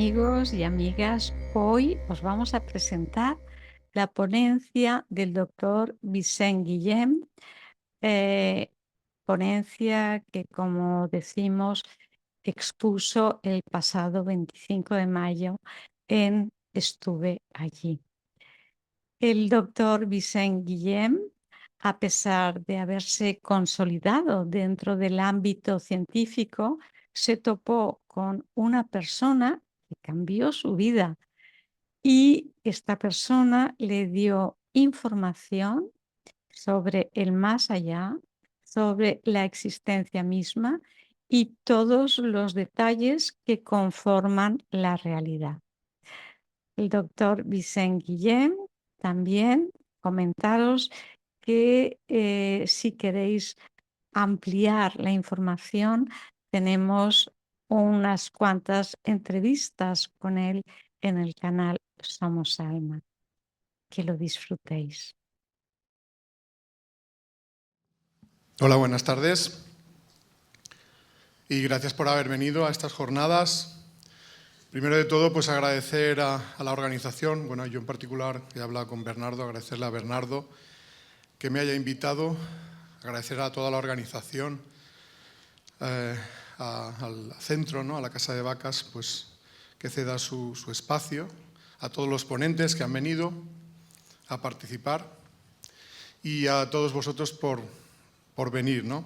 amigos y amigas, hoy os vamos a presentar la ponencia del doctor Vicent Guillem, ponencia que, como decimos, expuso el pasado 25 de mayo en Estuve allí. El doctor Vicent Guillem, a pesar de haberse consolidado dentro del ámbito científico, se topó con una persona que cambió su vida y esta persona le dio información sobre el más allá, sobre la existencia misma y todos los detalles que conforman la realidad. El doctor Vicent Guillem también comentaros que si queréis ampliar la información, tenemos unas cuantas entrevistas con él en el canal Somos Alma. Que lo disfrutéis. Hola, buenas tardes y gracias por haber venido a estas jornadas. Primero de todo, pues agradecer a la organización, bueno, yo en particular he hablado con Bernardo, agradecerle a Bernardo que me haya invitado, agradecer a toda la organización, al centro, ¿no? A la Casa de Vacas, pues que ceda su espacio, a todos los ponentes que han venido a participar y a todos vosotros por venir, ¿no?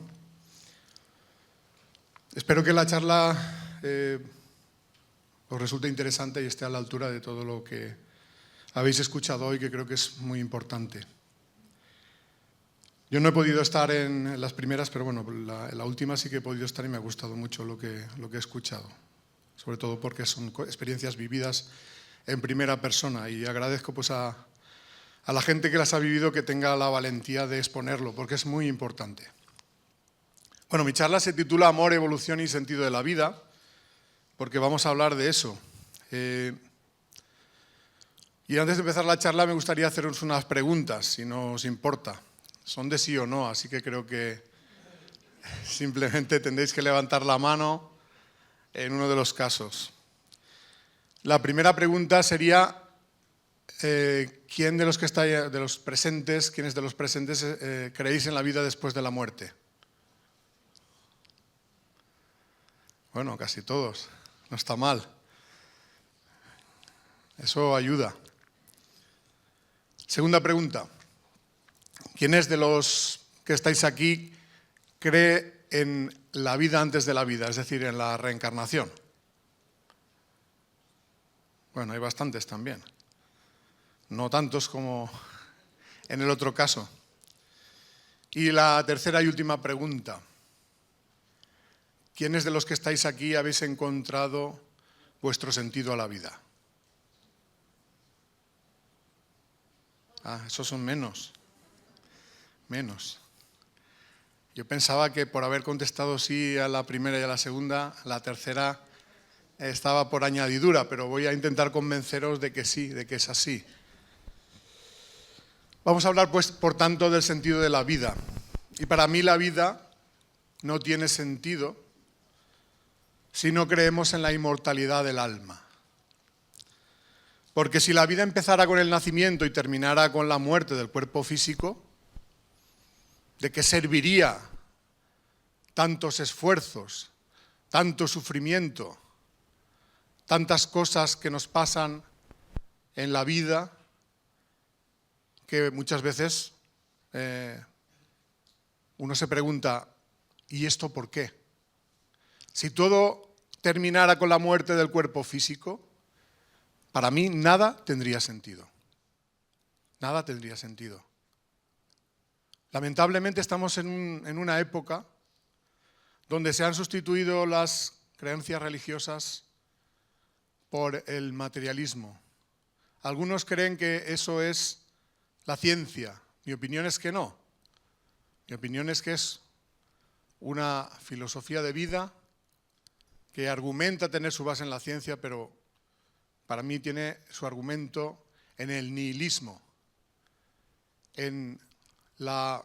Espero que la charla os resulte interesante y esté a la altura de todo lo que habéis escuchado hoy, que creo que es muy importante. Yo no he podido estar en las primeras, pero bueno, la última sí que he podido estar y me ha gustado mucho lo que he escuchado, sobre todo porque son experiencias vividas en primera persona y agradezco pues a la gente que las ha vivido que tenga la valentía de exponerlo, porque es muy importante. Bueno, mi charla se titula Amor, Evolución y Sentido de la Vida, porque vamos a hablar de eso. Y antes de empezar la charla me gustaría haceros unas preguntas, si no os importa. Son de sí o no, así que creo que simplemente tendréis que levantar la mano en uno de los casos. La primera pregunta sería, ¿quién de los que está, de los presentes, quiénes de los presentes creéis en la vida después de la muerte? Bueno, casi todos. No está mal. Eso ayuda. Segunda pregunta. ¿Quiénes de los que estáis aquí cree en la vida antes de la vida, es decir, en la reencarnación? Bueno, hay bastantes también. No tantos como en el otro caso. Y la tercera y última pregunta. ¿Quiénes de los que estáis aquí habéis encontrado vuestro sentido a la vida? Ah, esos son menos. Menos. Yo pensaba que por haber contestado sí a la primera y a la segunda, la tercera estaba por añadidura, pero voy a intentar convenceros de que sí, de que es así. Vamos a hablar, pues, por tanto, del sentido de la vida. Y para mí la vida no tiene sentido si no creemos en la inmortalidad del alma. Porque si la vida empezara con el nacimiento y terminara con la muerte del cuerpo físico, ¿de qué serviría tantos esfuerzos, tanto sufrimiento, tantas cosas que nos pasan en la vida que muchas veces uno se pregunta, ¿y esto por qué? Si todo terminara con la muerte del cuerpo físico, para mí nada tendría sentido. Nada tendría sentido. Lamentablemente estamos en una época donde se han sustituido las creencias religiosas por el materialismo. Algunos creen que eso es la ciencia. Mi opinión es que no. Mi opinión es que es una filosofía de vida que argumenta tener su base en la ciencia, pero para mí tiene su argumento en el nihilismo, en la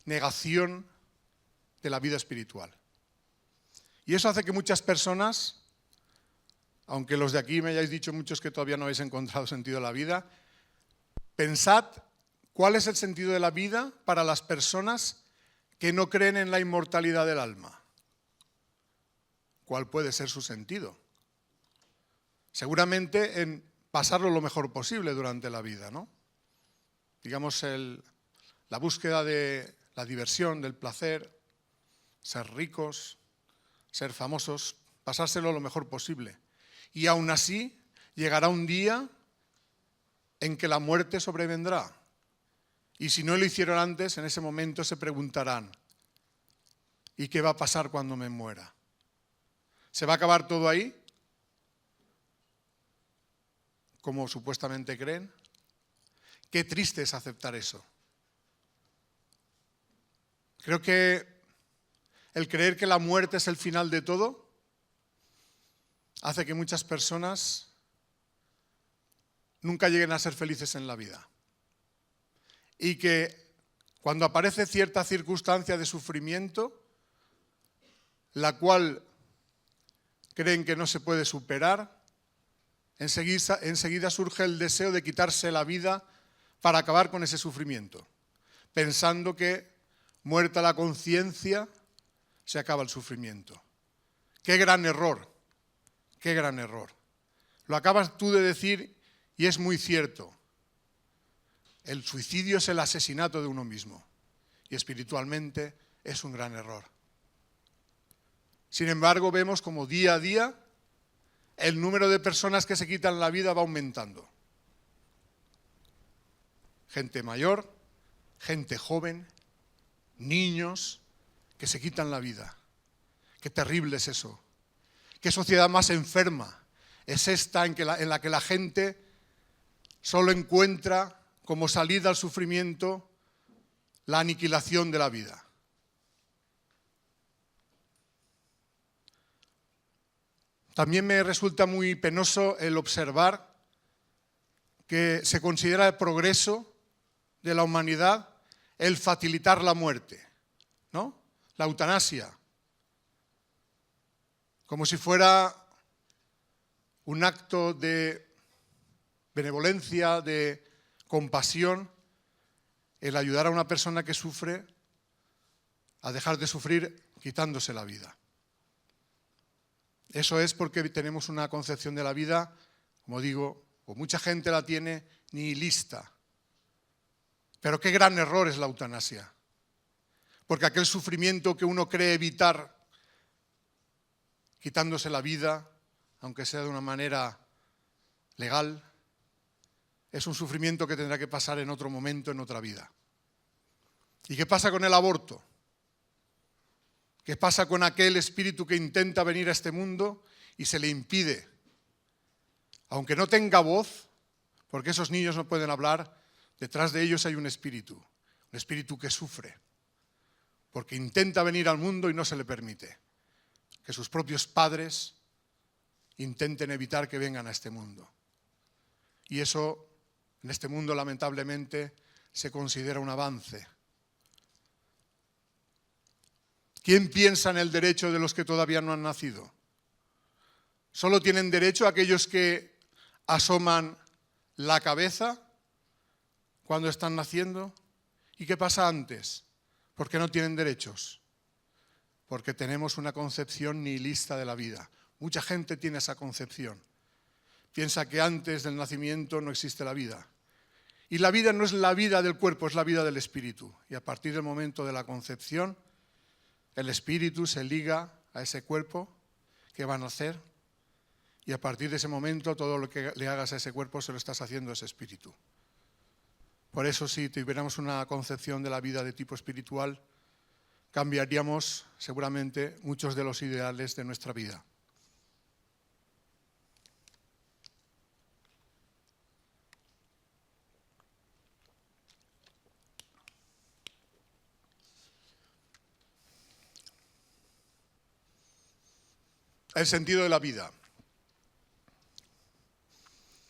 negación de la vida espiritual. Y eso hace que muchas personas aunque los de aquí me hayáis dicho muchos que todavía no habéis encontrado sentido de la vida, pensad cuál es el sentido de la vida para las personas que no creen en la inmortalidad del alma. ¿Cuál puede ser su sentido? Seguramente en pasarlo lo mejor posible durante la vida, ¿no? Digamos, la búsqueda de la diversión, del placer, ser ricos, ser famosos, pasárselo lo mejor posible. Y aún así llegará un día en que la muerte sobrevendrá. Y si no lo hicieron antes, en ese momento se preguntarán, ¿y qué va a pasar cuando me muera? ¿Se va a acabar todo ahí? Como supuestamente creen. Qué triste es aceptar eso. Creo que el creer que la muerte es el final de todo hace que muchas personas nunca lleguen a ser felices en la vida. Y que cuando aparece cierta circunstancia de sufrimiento, la cual creen que no se puede superar, enseguida surge el deseo de quitarse la vida para acabar con ese sufrimiento, pensando que, muerta la conciencia, se acaba el sufrimiento. ¡Qué gran error! ¡Qué gran error! Lo acabas tú de decir y es muy cierto. El suicidio es el asesinato de uno mismo y espiritualmente es un gran error. Sin embargo, vemos como día a día el número de personas que se quitan la vida va aumentando. Gente mayor, gente joven, niños que se quitan la vida. Qué terrible es eso. Qué sociedad más enferma es esta en la que la gente solo encuentra como salida al sufrimiento la aniquilación de la vida. También me resulta muy penoso el observar que se considera el progreso de la humanidad el facilitar la muerte, ¿no? La eutanasia. Como si fuera un acto de benevolencia, de compasión, el ayudar a una persona que sufre a dejar de sufrir quitándose la vida. Eso es porque tenemos una concepción de la vida, como digo, o mucha gente la tiene nihilista. Pero qué gran error es la eutanasia. Porque aquel sufrimiento que uno cree evitar quitándose la vida, aunque sea de una manera legal, es un sufrimiento que tendrá que pasar en otro momento, en otra vida. ¿Y qué pasa con el aborto? ¿Qué pasa con aquel espíritu que intenta venir a este mundo y se le impide? Aunque no tenga voz, porque esos niños no pueden hablar, detrás de ellos hay un espíritu que sufre, porque intenta venir al mundo y no se le permite. Que sus propios padres intenten evitar que vengan a este mundo. Y eso, en este mundo, lamentablemente, se considera un avance. ¿Quién piensa en el derecho de los que todavía no han nacido? ¿Solo tienen derecho aquellos que asoman la cabeza cuando están naciendo? ¿Y qué pasa antes? ¿Por qué no tienen derechos? Porque tenemos una concepción nihilista de la vida. Mucha gente tiene esa concepción. Piensa que antes del nacimiento no existe la vida. Y la vida no es la vida del cuerpo, es la vida del espíritu. Y a partir del momento de la concepción, el espíritu se liga a ese cuerpo que va a nacer y a partir de ese momento todo lo que le hagas a ese cuerpo se lo estás haciendo a ese espíritu. Por eso si tuviéramos una concepción de la vida de tipo espiritual, cambiaríamos seguramente muchos de los ideales de nuestra vida. El sentido de la vida.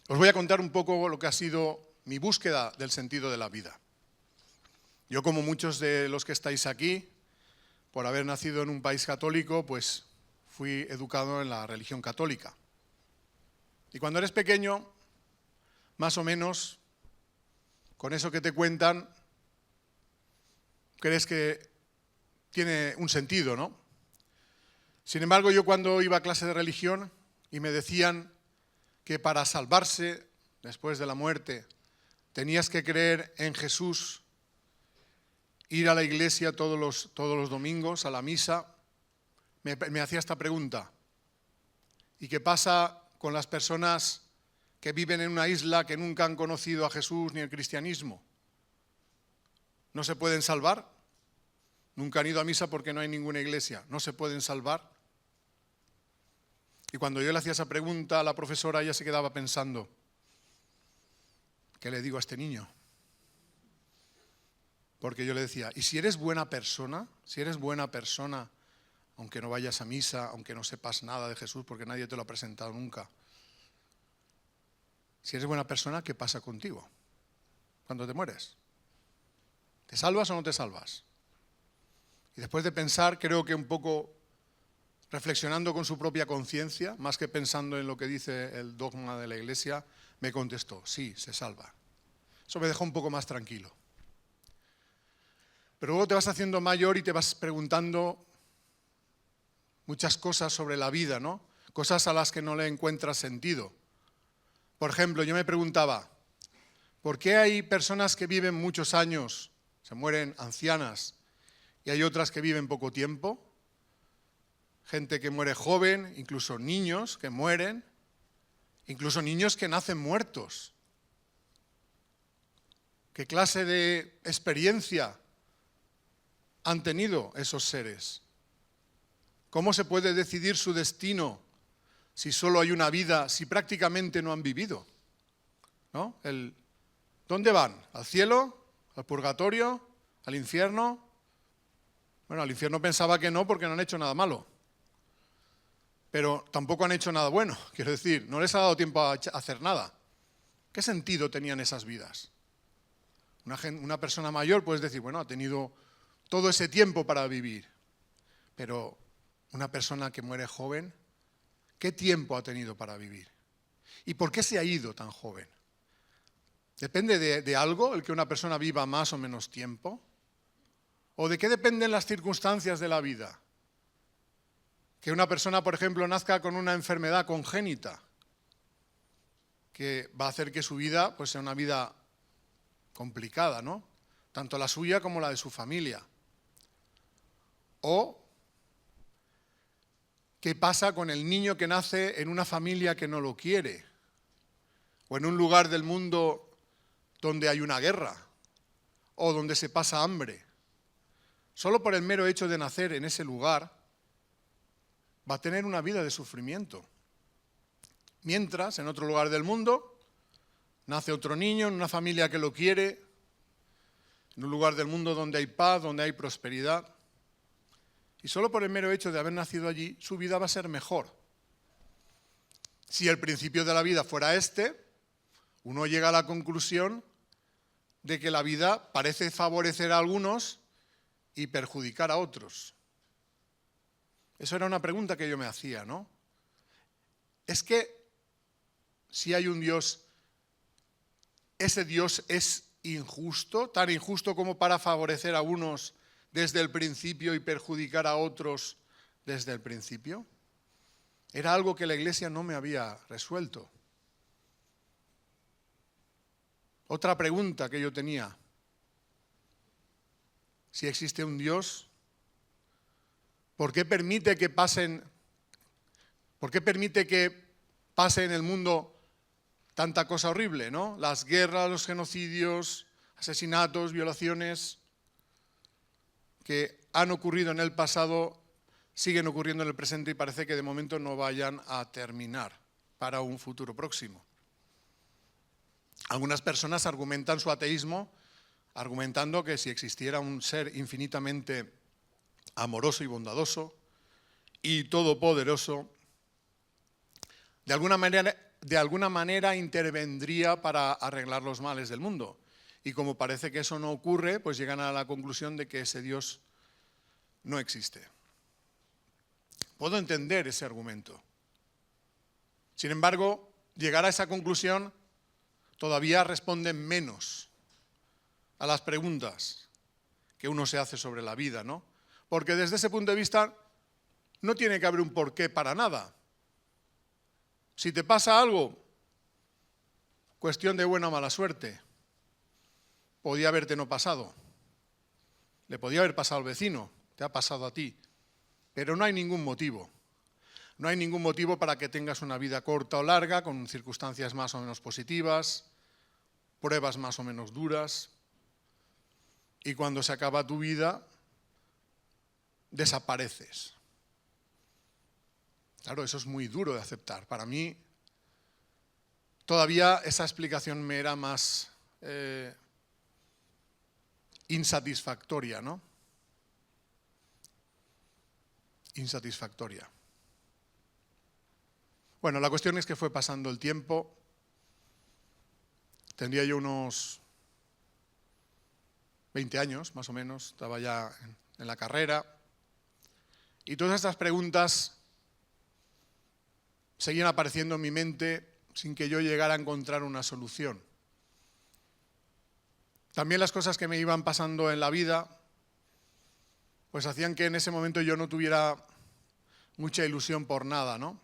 Os voy a contar un poco lo que ha sido mi búsqueda del sentido de la vida. Yo, como muchos de los que estáis aquí, por haber nacido en un país católico, pues fui educado en la religión católica. Y cuando eres pequeño, más o menos, con eso que te cuentan, crees que tiene un sentido, ¿no? Sin embargo, yo cuando iba a clase de religión y me decían que para salvarse después de la muerte tenías que creer en Jesús, ir a la iglesia todos los domingos, a la misa, me hacía esta pregunta. ¿Y qué pasa con las personas que viven en una isla que nunca han conocido a Jesús ni el cristianismo? ¿No se pueden salvar? Nunca han ido a misa porque no hay ninguna iglesia. ¿No se pueden salvar? Y cuando yo le hacía esa pregunta a la profesora, ella se quedaba pensando, ¿qué le digo a este niño? Porque yo le decía, ¿y si eres buena persona? Si eres buena persona, aunque no vayas a misa, aunque no sepas nada de Jesús, porque nadie te lo ha presentado nunca. Si eres buena persona, ¿qué pasa contigo cuando te mueres? ¿Te salvas o no te salvas? Y después de pensar, creo que un poco reflexionando con su propia conciencia, más que pensando en lo que dice el dogma de la Iglesia, me contestó, sí, se salva. Eso me dejó un poco más tranquilo. Pero luego te vas haciendo mayor y te vas preguntando muchas cosas sobre la vida, ¿no? Cosas a las que no le encuentras sentido. Por ejemplo, yo me preguntaba, ¿por qué hay personas que viven muchos años, se mueren ancianas, y hay otras que viven poco tiempo? Gente que muere joven, incluso niños que mueren, incluso niños que nacen muertos. ¿Qué clase de experiencia han tenido esos seres? ¿Cómo se puede decidir su destino si solo hay una vida, si prácticamente no han vivido? ¿No? ¿Dónde van? ¿Al cielo? ¿Al purgatorio? ¿Al infierno? Bueno, al infierno pensaba que no porque no han hecho nada malo. Pero tampoco han hecho nada bueno, quiero decir, no les ha dado tiempo a hacer nada. ¿Qué sentido tenían esas vidas? Una persona mayor puedes decir, bueno, ha tenido todo ese tiempo para vivir, pero una persona que muere joven, ¿qué tiempo ha tenido para vivir? ¿Y por qué se ha ido tan joven? ¿Depende de algo el que una persona viva más o menos tiempo? ¿O de qué dependen las circunstancias de la vida? Que una persona, por ejemplo, nazca con una enfermedad congénita, que va a hacer que su vida pues, sea una vida complicada, ¿no? Tanto la suya como la de su familia. O qué pasa con el niño que nace en una familia que no lo quiere, o en un lugar del mundo donde hay una guerra, o donde se pasa hambre. Solo por el mero hecho de nacer en ese lugar, va a tener una vida de sufrimiento. Mientras, en otro lugar del mundo, nace otro niño en una familia que lo quiere, en un lugar del mundo donde hay paz, donde hay prosperidad. Y solo por el mero hecho de haber nacido allí, su vida va a ser mejor. Si el principio de la vida fuera este, uno llega a la conclusión de que la vida parece favorecer a algunos y perjudicar a otros. Eso era una pregunta que yo me hacía, ¿no? Es que si hay un Dios, ¿ese Dios es injusto? ¿Tan injusto como para favorecer a unos desde el principio y perjudicar a otros desde el principio? Era algo que la Iglesia no me había resuelto. Otra pregunta que yo tenía, si existe un Dios, ¿por qué permite que pase en el mundo tanta cosa horrible, ¿no? Las guerras, los genocidios, asesinatos, violaciones que han ocurrido en el pasado, siguen ocurriendo en el presente y parece que de momento no vayan a terminar para un futuro próximo. Algunas personas argumentan su ateísmo argumentando que si existiera un ser infinitamente amoroso y bondadoso y todopoderoso, de alguna manera intervendría para arreglar los males del mundo. Y como parece que eso no ocurre, pues llegan a la conclusión de que ese Dios no existe. Puedo entender ese argumento. Sin embargo, llegar a esa conclusión todavía responde menos a las preguntas que uno se hace sobre la vida, ¿no? Porque desde ese punto de vista no tiene que haber un porqué para nada. Si te pasa algo, cuestión de buena o mala suerte. Podía haberte no pasado. Le podía haber pasado al vecino, te ha pasado a ti. Pero no hay ningún motivo. No hay ningún motivo para que tengas una vida corta o larga, con circunstancias más o menos positivas, pruebas más o menos duras. Y cuando se acaba tu vida, desapareces. Claro, eso es muy duro de aceptar. Para mí, todavía esa explicación me era más insatisfactoria, ¿no? Insatisfactoria. Bueno, la cuestión es que fue pasando el tiempo. Tendría yo unos 20 años, más o menos. Estaba ya en la carrera. Y todas estas preguntas seguían apareciendo en mi mente sin que yo llegara a encontrar una solución. También las cosas que me iban pasando en la vida, pues hacían que en ese momento yo no tuviera mucha ilusión por nada, ¿no?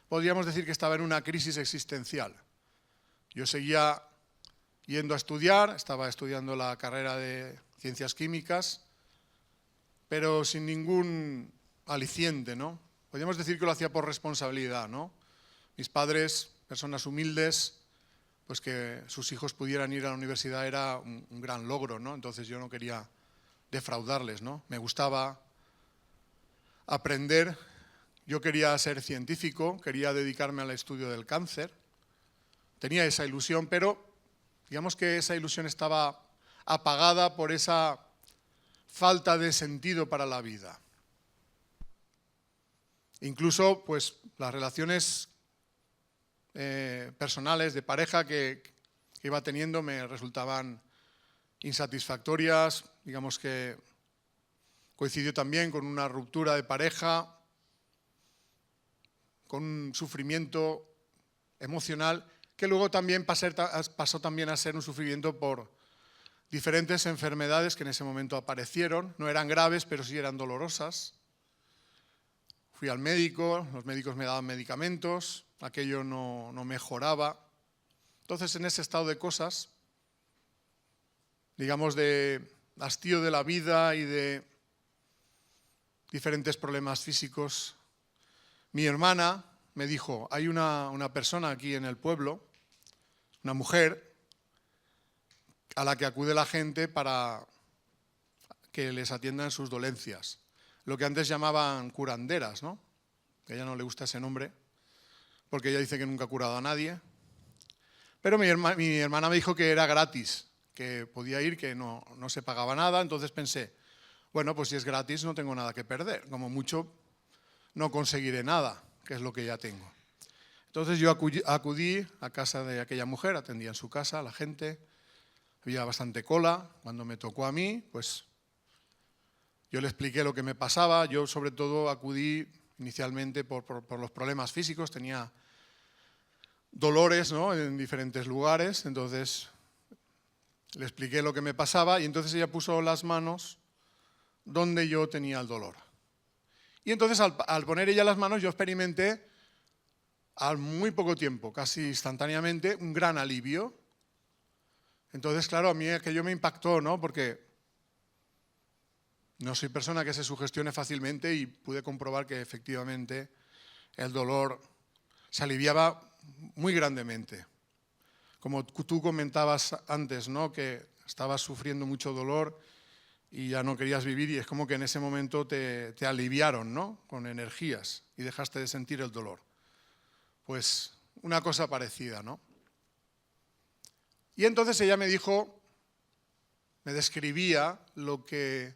Podríamos decir que estaba en una crisis existencial. Yo seguía yendo a estudiar, estaba estudiando la carrera de Ciencias Químicas, pero sin ningún aliciente, ¿no? Podríamos decir que lo hacía por responsabilidad, ¿no? Mis padres, personas humildes, pues que sus hijos pudieran ir a la universidad era un gran logro, ¿no? Entonces yo no quería defraudarles, ¿no? Me gustaba aprender, yo quería ser científico, quería dedicarme al estudio del cáncer, tenía esa ilusión, pero digamos que esa ilusión estaba apagada por esa falta de sentido para la vida. Incluso, pues, las relaciones personales de pareja que iba teniendo me resultaban insatisfactorias, digamos que coincidió también con una ruptura de pareja, con un sufrimiento emocional que luego también pasó también a ser un sufrimiento por diferentes enfermedades que en ese momento aparecieron, no eran graves pero sí eran dolorosas. Fui al médico, los médicos me daban medicamentos, aquello no mejoraba. Entonces, en ese estado de cosas, digamos de hastío de la vida y de diferentes problemas físicos, mi hermana me dijo, hay una persona aquí en el pueblo, una mujer, a la que acude la gente para que les atiendan sus dolencias. Lo que antes llamaban curanderas, ¿no? A ella no le gusta ese nombre, porque ella dice que nunca ha curado a nadie. Pero mi hermana me dijo que era gratis, que podía ir, que no se pagaba nada. Entonces pensé, bueno, pues si es gratis no tengo nada que perder. Como mucho no conseguiré nada, que es lo que ya tengo. Entonces yo acudí a casa de aquella mujer, atendía en su casa a la gente. Había bastante cola. Cuando me tocó a mí, pues yo le expliqué lo que me pasaba. Yo sobre todo acudí inicialmente por los problemas físicos. Tenía dolores, ¿no?, en diferentes lugares. Entonces le expliqué lo que me pasaba y entonces ella puso las manos donde yo tenía el dolor. Y entonces al poner ella las manos yo experimenté al muy poco tiempo, casi instantáneamente, un gran alivio. Entonces, claro, a mí aquello me impactó, ¿no? Porque no soy persona que se sugestione fácilmente y pude comprobar que efectivamente el dolor se aliviaba muy grandemente. Como tú comentabas antes, ¿no?, que estabas sufriendo mucho dolor y ya no querías vivir y es como que en ese momento te aliviaron, ¿no?, con energías y dejaste de sentir el dolor. Pues una cosa parecida, ¿no? Y entonces ella me dijo, me describía lo que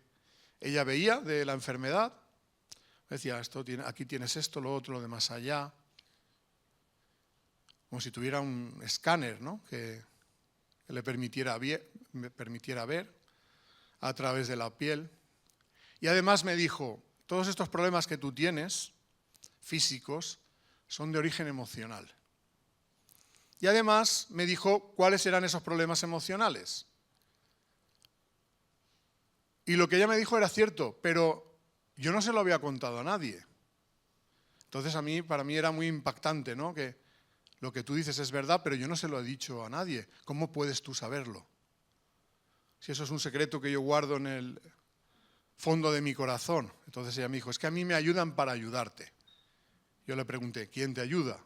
ella veía de la enfermedad. Me decía, aquí tienes esto, lo otro, lo de más allá. Como si tuviera un escáner, ¿no?, que le permitiera ver a través de la piel. Y además me dijo, todos estos problemas que tú tienes, físicos, son de origen emocional. Y además me dijo cuáles eran esos problemas emocionales. Y lo que ella me dijo era cierto, pero yo no se lo había contado a nadie. Entonces para mí era muy impactante, ¿no? Que lo que tú dices es verdad, pero yo no se lo he dicho a nadie. ¿Cómo puedes tú saberlo? Si eso es un secreto que yo guardo en el fondo de mi corazón. Entonces ella me dijo, es que a mí me ayudan para ayudarte. Yo le pregunté, ¿quién te ayuda?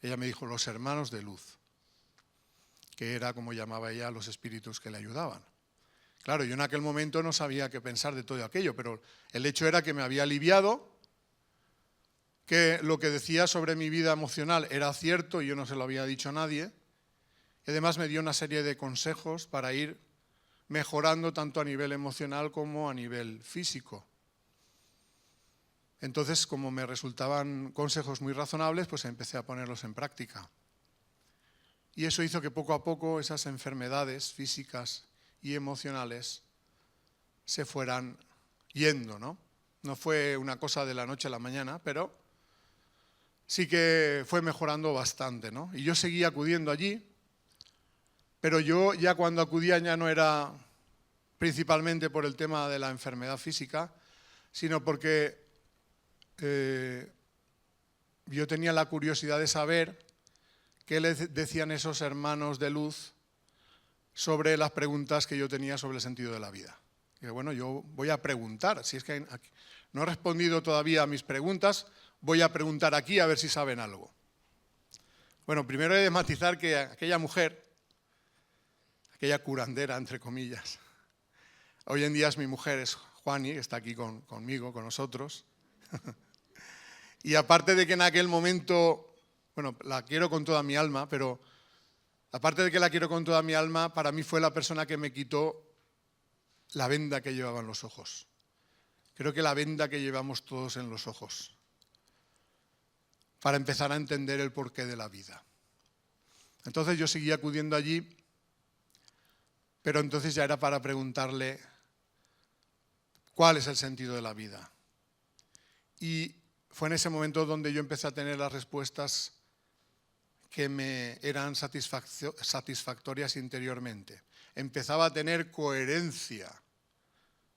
Ella me dijo, los hermanos de luz, que era como llamaba ella los espíritus que le ayudaban. Claro, yo en aquel momento no sabía qué pensar de todo aquello, pero el hecho era que me había aliviado, que lo que decía sobre mi vida emocional era cierto y yo no se lo había dicho a nadie. Y además me dio una serie de consejos para ir mejorando tanto a nivel emocional como a nivel físico. Entonces, como me resultaban consejos muy razonables, pues empecé a ponerlos en práctica. Y eso hizo que poco a poco esas enfermedades físicas y emocionales se fueran yendo, ¿no? No fue una cosa de la noche a la mañana, pero sí que fue mejorando bastante, ¿no? Y yo seguía acudiendo allí, pero yo ya cuando acudía ya no era principalmente por el tema de la enfermedad física, sino porque yo tenía la curiosidad de saber qué les decían esos hermanos de luz sobre las preguntas que yo tenía sobre el sentido de la vida. Y bueno, yo voy a preguntar, si es que no he respondido todavía a mis preguntas, voy a preguntar aquí a ver si saben algo. Bueno, primero he de matizar que aquella mujer, aquella curandera, entre comillas, hoy en día es mi mujer, es Juani, que está aquí conmigo, con nosotros. Y aparte de que en aquel momento, bueno, la quiero con toda mi alma, pero aparte de que la quiero con toda mi alma, para mí fue la persona que me quitó la venda que llevaba en los ojos. Creo que la venda que llevamos todos en los ojos, para empezar a entender el porqué de la vida. Entonces yo seguía acudiendo allí, pero entonces ya era para preguntarle cuál es el sentido de la vida. Y fue en ese momento donde yo empecé a tener las respuestas que me eran satisfactorias interiormente. Empezaba a tener coherencia.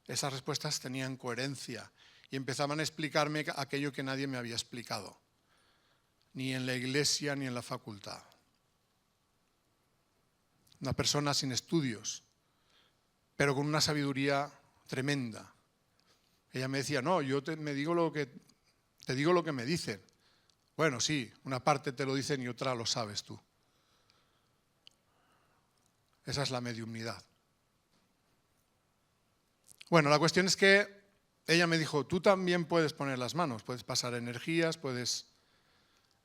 Esas respuestas tenían coherencia y empezaban a explicarme aquello que nadie me había explicado, ni en la iglesia ni en la facultad. Una persona sin estudios, pero con una sabiduría tremenda. Ella me decía, no, yo te digo lo que me dicen. Bueno, sí, una parte te lo dicen y otra lo sabes tú. Esa es la mediumnidad. Bueno, la cuestión es que ella me dijo, tú también puedes poner las manos, puedes pasar energías,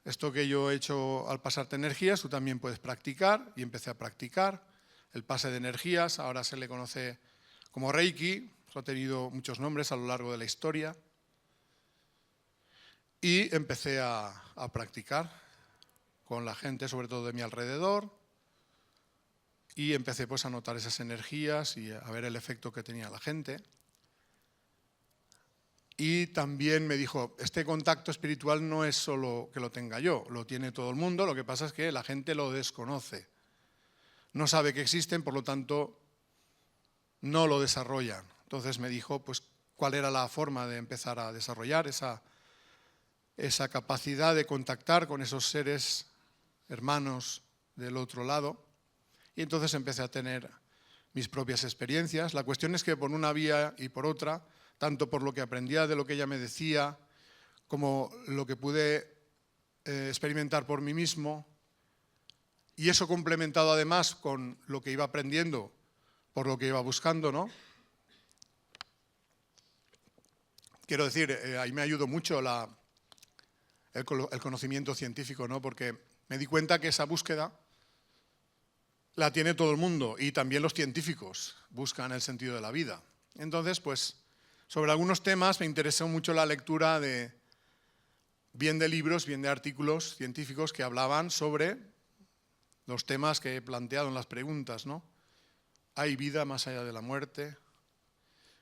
esto que yo he hecho al pasarte energías, tú también puedes practicar, y empecé a practicar el pase de energías, ahora se le conoce como Reiki, ha tenido muchos nombres a lo largo de la historia, y empecé a practicar con la gente, sobre todo de mi alrededor, y empecé pues a notar esas energías y a ver el efecto que tenía la gente. Y también me dijo, este contacto espiritual no es solo que lo tenga yo, lo tiene todo el mundo, lo que pasa es que la gente lo desconoce. No sabe que existen, por lo tanto, no lo desarrollan. Entonces me dijo, pues, cuál era la forma de empezar a desarrollar esa capacidad de contactar con esos seres hermanos del otro lado. Y entonces empecé a tener mis propias experiencias. La cuestión es que por una vía y por otra, tanto por lo que aprendía de lo que ella me decía, como lo que pude experimentar por mí mismo, y eso complementado además con lo que iba aprendiendo, por lo que iba buscando, ¿no? Quiero decir, ahí me ayudó mucho el conocimiento científico, ¿no? Porque me di cuenta que esa búsqueda la tiene todo el mundo y también los científicos buscan el sentido de la vida. Entonces, pues, sobre algunos temas me interesó mucho la lectura bien de libros, bien de artículos científicos que hablaban sobre los temas que he planteado en las preguntas, ¿no? ¿Hay vida más allá de la muerte?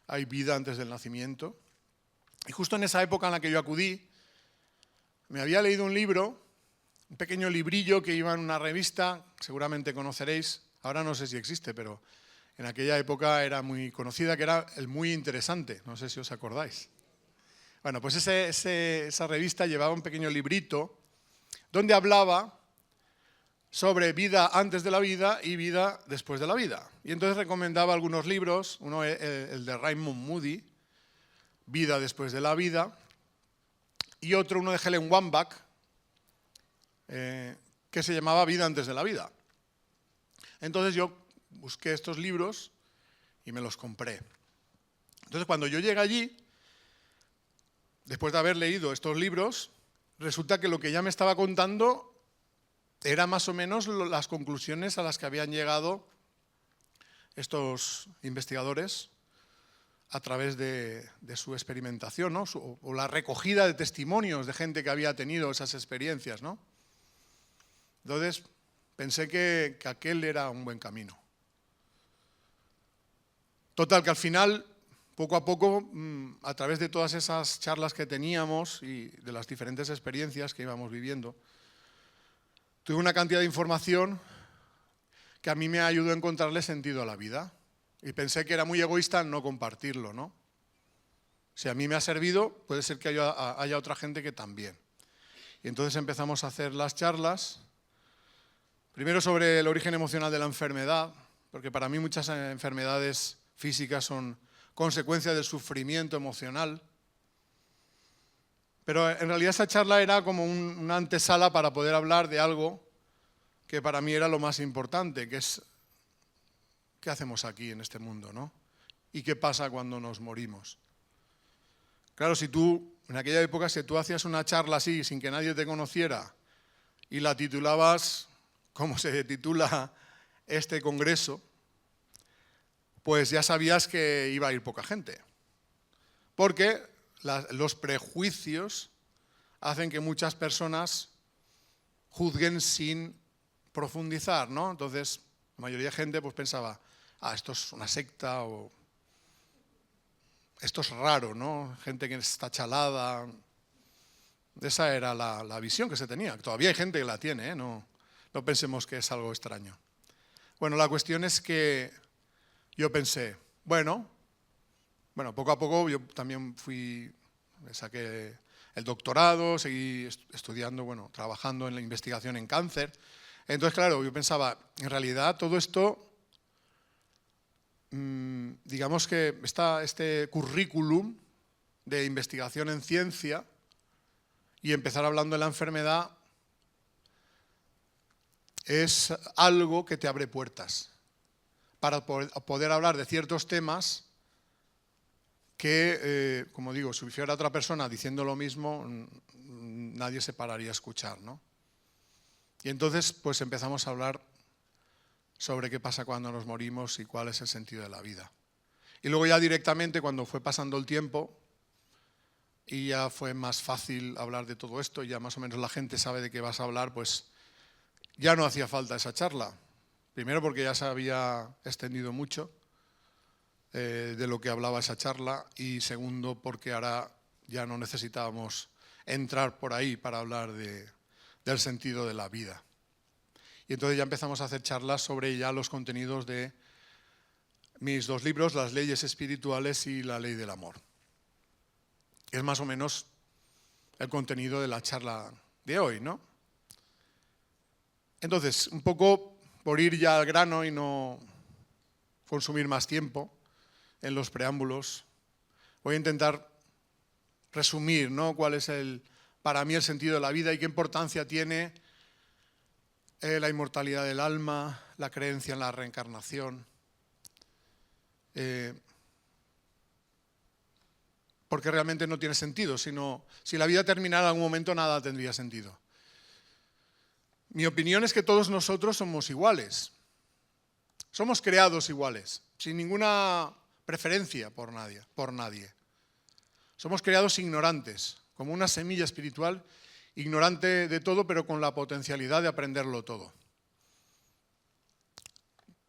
¿Hay vida antes del nacimiento? Y justo en esa época en la que yo acudí, me había leído un libro un pequeño librillo que iba en una revista, seguramente conoceréis, ahora no sé si existe, pero en aquella época era muy conocida, que era el Muy Interesante, no sé si os acordáis. Bueno, pues esa revista llevaba un pequeño librito donde hablaba sobre vida antes de la vida y vida después de la vida. Y entonces recomendaba algunos libros, uno el de Raymond Moody, Vida después de la vida, y otro, uno de Helen Wambach, que se llamaba Vida antes de la vida. Entonces yo busqué estos libros y me los compré. Entonces cuando yo llegué allí, después de haber leído estos libros, resulta que lo que ella me estaba contando era más o menos las conclusiones a las que habían llegado estos investigadores a través de su experimentación, ¿no? O la recogida de testimonios de gente que había tenido esas experiencias, ¿no? Entonces pensé que aquel era un buen camino. Total, que al final, poco a poco, a través de todas esas charlas que teníamos y de las diferentes experiencias que íbamos viviendo, tuve una cantidad de información que a mí me ayudó a encontrarle sentido a la vida. Y pensé que era muy egoísta no compartirlo, ¿no? Si a mí me ha servido, puede ser que haya otra gente que también. Y entonces empezamos a hacer las charlas, primero sobre el origen emocional de la enfermedad, porque para mí muchas enfermedades físicas son consecuencia del sufrimiento emocional. Pero en realidad esa charla era como una antesala para poder hablar de algo que para mí era lo más importante, que es ¿qué hacemos aquí en este mundo, no? ¿Y qué pasa cuando nos morimos? Claro, si tú, en aquella época, si tú hacías una charla así, sin que nadie te conociera, y la titulabas, como se titula este congreso, pues ya sabías que iba a ir poca gente. Porque los prejuicios hacen que muchas personas juzguen sin profundizar, ¿no? Entonces, la mayoría de gente pues pensaba, esto es una secta o esto es raro, ¿no? Gente que está chalada. Esa era la visión que se tenía. Todavía hay gente que la tiene, ¿eh? No pensemos que es algo extraño. Bueno, la cuestión es que yo pensé, bueno, poco a poco yo también saqué el doctorado, seguí estudiando, bueno, trabajando en la investigación en cáncer. Entonces, claro, yo pensaba, en realidad todo esto, digamos que este currículum de investigación en ciencia y empezar hablando de la enfermedad es algo que te abre puertas para poder hablar de ciertos temas que, como digo, si hubiera otra persona diciendo lo mismo, nadie se pararía a escuchar, ¿no? Y entonces, pues empezamos a hablar sobre qué pasa cuando nos morimos y cuál es el sentido de la vida. Y luego ya directamente, cuando fue pasando el tiempo y ya fue más fácil hablar de todo esto, ya más o menos la gente sabe de qué vas a hablar, pues ya no hacía falta esa charla. Primero porque ya se había extendido mucho de lo que hablaba esa charla, y segundo porque ahora ya no necesitábamos entrar por ahí para hablar del sentido de la vida. Y entonces ya empezamos a hacer charlas sobre ya los contenidos de mis dos libros, Las leyes espirituales y La ley del amor. Es más o menos el contenido de la charla de hoy, ¿no? Entonces, un poco por ir ya al grano y no consumir más tiempo en los preámbulos, voy a intentar resumir, ¿no?, cuál es para mí el sentido de la vida y qué importancia tiene la inmortalidad del alma, la creencia en la reencarnación. Porque realmente no tiene sentido, si la vida terminara en algún momento, nada tendría sentido. Mi opinión es que todos nosotros somos iguales. Somos creados iguales, sin ninguna preferencia por nadie. Somos creados ignorantes, como una semilla espiritual, ignorante de todo, pero con la potencialidad de aprenderlo todo.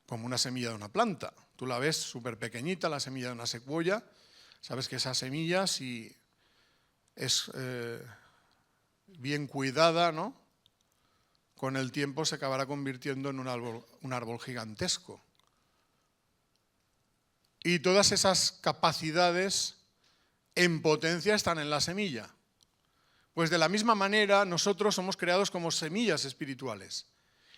Como una semilla de una planta. Tú la ves súper pequeñita, la semilla de una secuoya. Sabes que esa semilla, si es bien cuidada, ¿no?, con el tiempo se acabará convirtiendo en un árbol gigantesco. Y todas esas capacidades en potencia están en la semilla. Pues de la misma manera nosotros somos creados como semillas espirituales,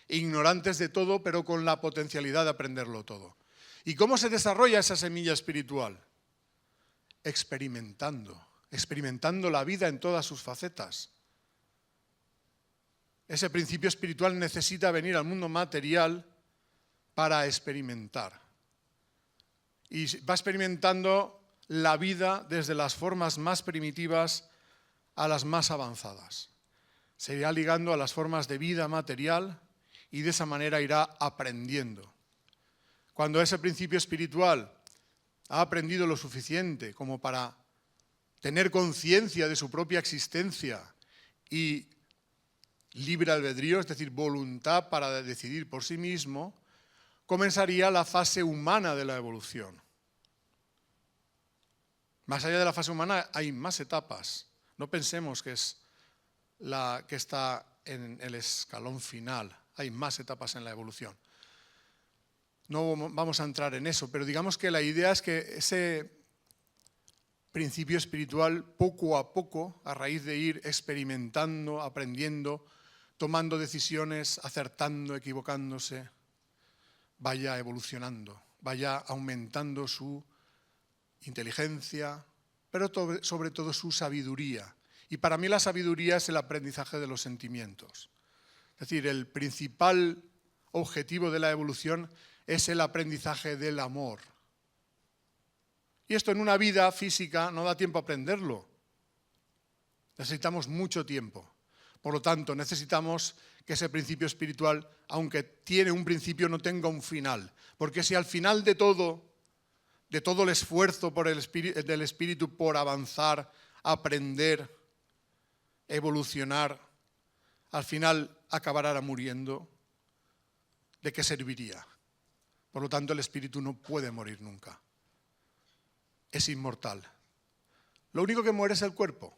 ignorantes de todo, pero con la potencialidad de aprenderlo todo. ¿Y cómo se desarrolla esa semilla espiritual? Experimentando la vida en todas sus facetas. Ese principio espiritual necesita venir al mundo material para experimentar. Y va experimentando la vida desde las formas más primitivas a las más avanzadas. Se irá ligando a las formas de vida material y de esa manera irá aprendiendo. Cuando ese principio espiritual ha aprendido lo suficiente como para tener conciencia de su propia existencia y libre albedrío, es decir, voluntad para decidir por sí mismo, comenzaría la fase humana de la evolución. Más allá de la fase humana hay más etapas. No pensemos que es la que está en el escalón final. Hay más etapas en la evolución. No vamos a entrar en eso, pero digamos que la idea es que ese principio espiritual, poco a poco, a raíz de ir experimentando, aprendiendo, tomando decisiones, acertando, equivocándose, vaya evolucionando, vaya aumentando su inteligencia, pero sobre todo su sabiduría. Y para mí la sabiduría es el aprendizaje de los sentimientos. Es decir, el principal objetivo de la evolución es el aprendizaje del amor. Y esto en una vida física no da tiempo a aprenderlo. Necesitamos mucho tiempo. Por lo tanto, necesitamos que ese principio espiritual, aunque tiene un principio, no tenga un final. Porque si al final de todo el esfuerzo del espíritu por avanzar, aprender, evolucionar, al final acabará muriendo, ¿de qué serviría? Por lo tanto, el espíritu no puede morir nunca. Es inmortal. Lo único que muere es el cuerpo.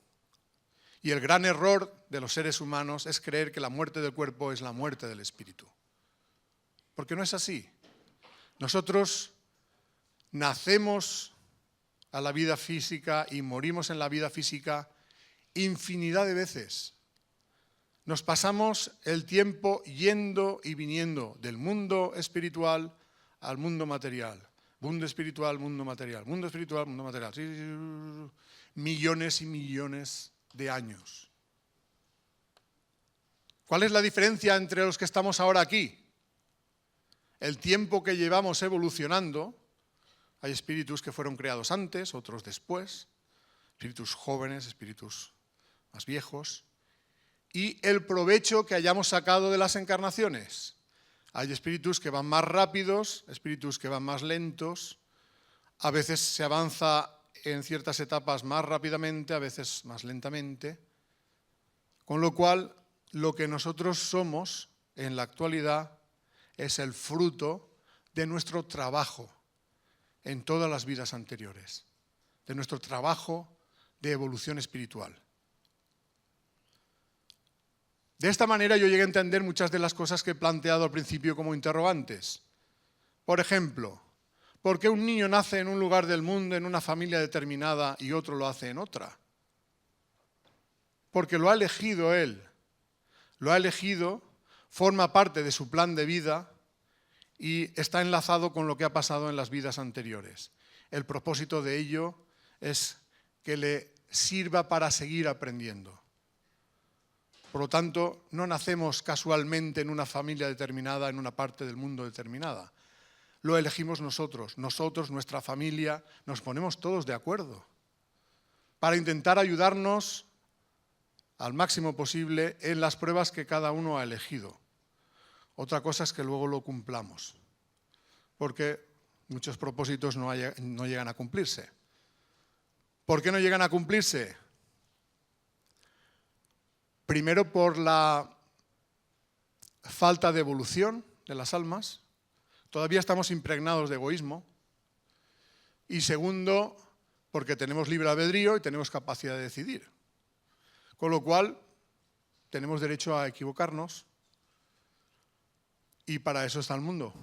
Y el gran error de los seres humanos es creer que la muerte del cuerpo es la muerte del espíritu. Porque no es así. Nosotros nacemos a la vida física y morimos en la vida física infinidad de veces. Nos pasamos el tiempo yendo y viniendo del mundo espiritual al mundo material. Mundo espiritual, mundo material. Mundo espiritual, mundo material. Sí, millones y millones de años. ¿Cuál es la diferencia entre los que estamos ahora aquí? El tiempo que llevamos evolucionando. Hay espíritus que fueron creados antes, otros después. Espíritus jóvenes, espíritus más viejos. Y el provecho que hayamos sacado de las encarnaciones. Hay espíritus que van más rápidos, espíritus que van más lentos. A veces se avanza en ciertas etapas más rápidamente, a veces más lentamente. Con lo cual, lo que nosotros somos en la actualidad es el fruto de nuestro trabajo en todas las vidas anteriores, de nuestro trabajo de evolución espiritual. De esta manera yo llegué a entender muchas de las cosas que he planteado al principio como interrogantes. Por ejemplo, ¿por qué un niño nace en un lugar del mundo, en una familia determinada, y otro lo hace en otra? Porque lo ha elegido él. Lo ha elegido, forma parte de su plan de vida y está enlazado con lo que ha pasado en las vidas anteriores. El propósito de ello es que le sirva para seguir aprendiendo. Por lo tanto, no nacemos casualmente en una familia determinada, en una parte del mundo determinada. Lo elegimos nosotros, nuestra familia, nos ponemos todos de acuerdo para intentar ayudarnos al máximo posible en las pruebas que cada uno ha elegido. Otra cosa es que luego lo cumplamos, porque muchos propósitos no llegan a cumplirse. ¿Por qué no llegan a cumplirse? Primero, por la falta de evolución de las almas. Todavía estamos impregnados de egoísmo. Y segundo, porque tenemos libre albedrío y tenemos capacidad de decidir. Con lo cual, tenemos derecho a equivocarnos, Y para eso está el mundo.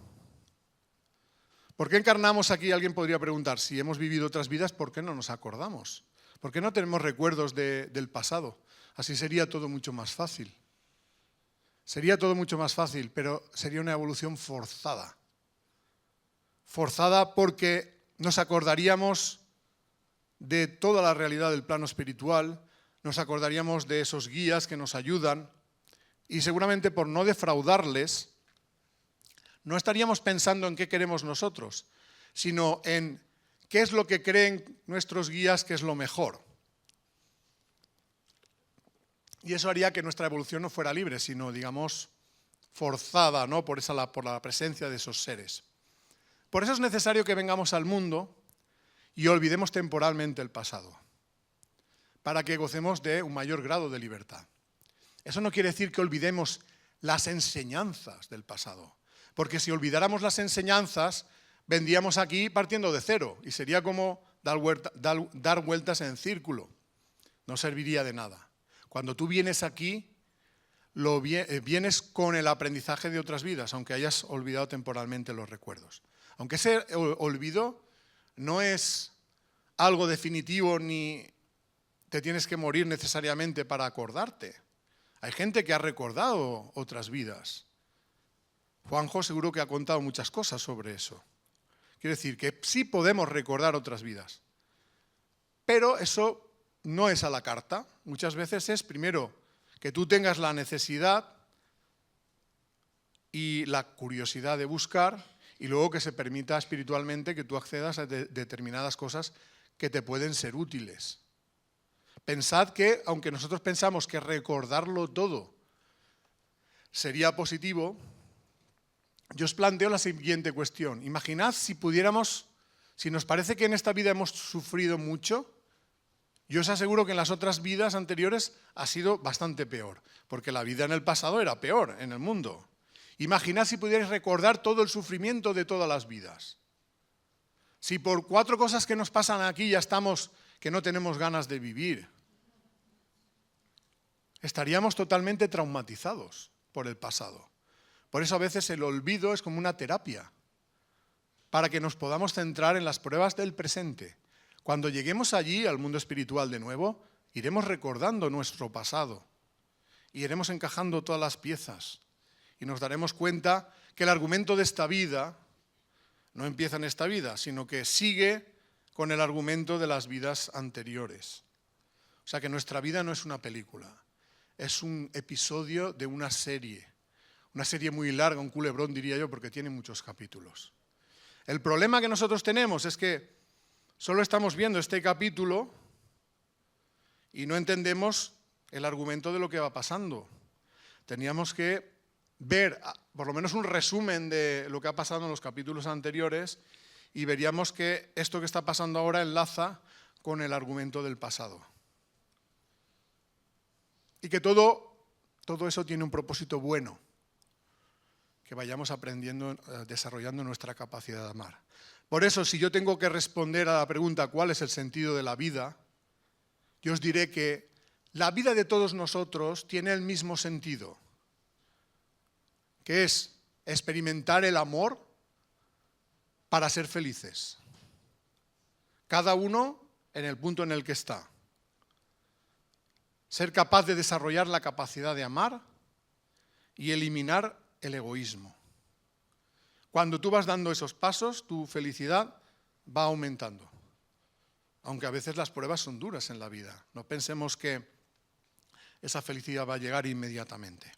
¿Por qué encarnamos aquí? Alguien podría preguntar, si hemos vivido otras vidas, ¿por qué no nos acordamos? ¿Por qué no tenemos recuerdos del pasado? Así sería todo mucho más fácil. Sería todo mucho más fácil, pero sería una evolución forzada. Forzada porque nos acordaríamos de toda la realidad del plano espiritual, nos acordaríamos de esos guías que nos ayudan y seguramente por no defraudarles, no estaríamos pensando en qué queremos nosotros, sino en qué es lo que creen nuestros guías que es lo mejor. Y eso haría que nuestra evolución no fuera libre, sino, digamos, forzada, ¿no? por la presencia de esos seres. Por eso es necesario que vengamos al mundo y olvidemos temporalmente el pasado, para que gocemos de un mayor grado de libertad. Eso no quiere decir que olvidemos las enseñanzas del pasado, porque si olvidáramos las enseñanzas, vendríamos aquí partiendo de cero y sería como dar vueltas en círculo. No serviría de nada. Cuando tú vienes aquí, vienes con el aprendizaje de otras vidas, aunque hayas olvidado temporalmente los recuerdos. Aunque ese olvido no es algo definitivo ni te tienes que morir necesariamente para acordarte. Hay gente que ha recordado otras vidas. Juanjo seguro que ha contado muchas cosas sobre eso. Quiere decir que sí podemos recordar otras vidas, pero eso no es a la carta. Muchas veces es primero que tú tengas la necesidad y la curiosidad de buscar y luego que se permita espiritualmente que tú accedas a determinadas cosas que te pueden ser útiles. Pensad que, aunque nosotros pensamos que recordarlo todo sería positivo, yo os planteo la siguiente cuestión. Imaginad si pudiéramos, si nos parece que en esta vida hemos sufrido mucho, yo os aseguro que en las otras vidas anteriores ha sido bastante peor, porque la vida en el pasado era peor en el mundo. Imaginad si pudierais recordar todo el sufrimiento de todas las vidas. Si por 4 cosas que nos pasan aquí ya estamos que no tenemos ganas de vivir, estaríamos totalmente traumatizados por el pasado. Por eso a veces el olvido es como una terapia, para que nos podamos centrar en las pruebas del presente. Cuando lleguemos allí, al mundo espiritual de nuevo, iremos recordando nuestro pasado, y iremos encajando todas las piezas, y nos daremos cuenta que el argumento de esta vida no empieza en esta vida, sino que sigue con el argumento de las vidas anteriores. O sea que nuestra vida no es una película, es un episodio de una serie muy larga, un culebrón diría yo, porque tiene muchos capítulos. El problema que nosotros tenemos es que solo estamos viendo este capítulo y no entendemos el argumento de lo que va pasando. Teníamos que ver por lo menos un resumen de lo que ha pasado en los capítulos anteriores y veríamos que esto que está pasando ahora enlaza con el argumento del pasado. Y que todo eso tiene un propósito bueno, que vayamos aprendiendo, desarrollando nuestra capacidad de amar. Por eso, si yo tengo que responder a la pregunta ¿cuál es el sentido de la vida?, yo os diré que la vida de todos nosotros tiene el mismo sentido, que es experimentar el amor para ser felices. Cada uno en el punto en el que está. Ser capaz de desarrollar la capacidad de amar y eliminar el egoísmo. Cuando tú vas dando esos pasos, tu felicidad va aumentando. Aunque a veces las pruebas son duras en la vida. No pensemos que esa felicidad va a llegar inmediatamente.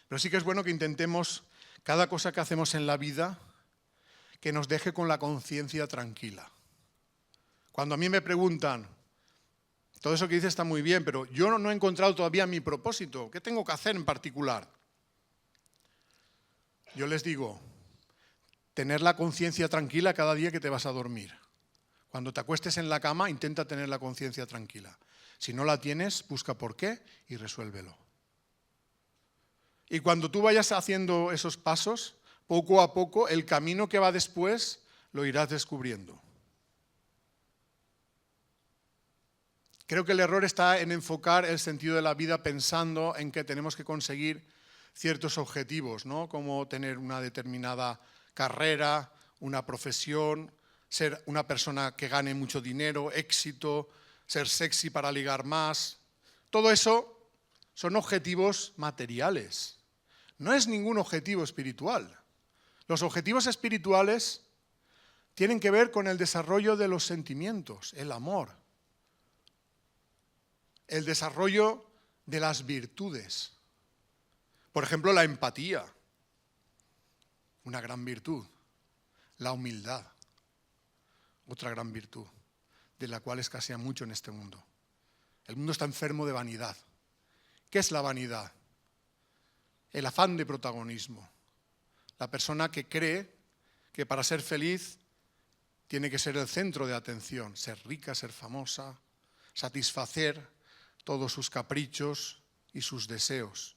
Pero sí que es bueno que intentemos, cada cosa que hacemos en la vida, que nos deje con la conciencia tranquila. Cuando a mí me preguntan, todo eso que dices está muy bien, pero yo no he encontrado todavía mi propósito, ¿qué tengo que hacer en particular? Yo les digo, tener la conciencia tranquila cada día que te vas a dormir. Cuando te acuestes en la cama, intenta tener la conciencia tranquila. Si no la tienes, busca por qué y resuélvelo. Y cuando tú vayas haciendo esos pasos, poco a poco, el camino que va después lo irás descubriendo. Creo que el error está en enfocar el sentido de la vida pensando en que tenemos que conseguir ciertos objetivos, ¿no? Como tener una determinada carrera, una profesión, ser una persona que gane mucho dinero, éxito, ser sexy para ligar más. Todo eso son objetivos materiales. No es ningún objetivo espiritual. Los objetivos espirituales tienen que ver con el desarrollo de los sentimientos, el amor, el desarrollo de las virtudes. Por ejemplo, la empatía, una gran virtud. La humildad, otra gran virtud, de la cual escasea mucho en este mundo. El mundo está enfermo de vanidad. ¿Qué es la vanidad? El afán de protagonismo. La persona que cree que para ser feliz tiene que ser el centro de atención, ser rica, ser famosa, satisfacer todos sus caprichos y sus deseos.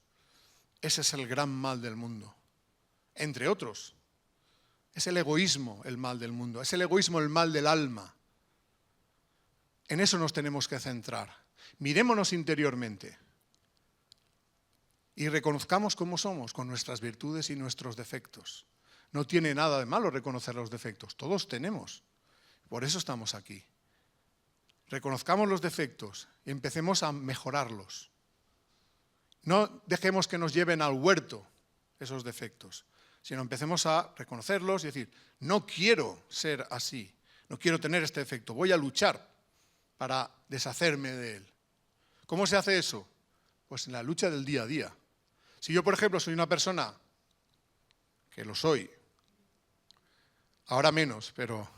Ese es el gran mal del mundo, entre otros. Es el egoísmo el mal del mundo, es el egoísmo el mal del alma. En eso nos tenemos que centrar. Mirémonos interiormente y reconozcamos cómo somos con nuestras virtudes y nuestros defectos. No tiene nada de malo reconocer los defectos, todos tenemos. Por eso estamos aquí. Reconozcamos los defectos y empecemos a mejorarlos. No dejemos que nos lleven al huerto esos defectos, sino empecemos a reconocerlos y decir, no quiero ser así, no quiero tener este defecto, voy a luchar para deshacerme de él. ¿Cómo se hace eso? Pues en la lucha del día a día. Si yo, por ejemplo, soy una persona, que lo soy, ahora menos, pero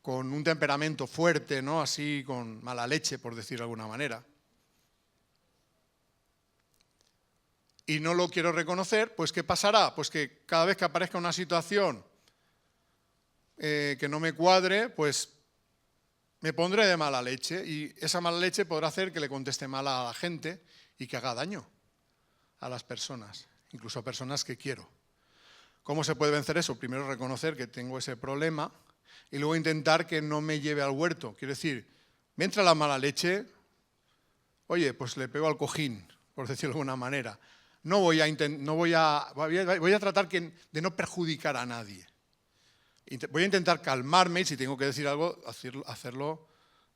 con un temperamento fuerte, ¿no? Así, con mala leche, por decir de alguna manera, y no lo quiero reconocer, pues ¿qué pasará? Pues que cada vez que aparezca una situación que no me cuadre, pues me pondré de mala leche y esa mala leche podrá hacer que le conteste mal a la gente y que haga daño a las personas, incluso a personas que quiero. ¿Cómo se puede vencer eso? Primero reconocer que tengo ese problema y luego intentar que no me lleve al huerto. Quiero decir, me entra la mala leche, oye, pues le pego al cojín, por decirlo de alguna manera. Voy a tratar de no perjudicar a nadie. Voy a intentar calmarme y si tengo que decir algo, hacerlo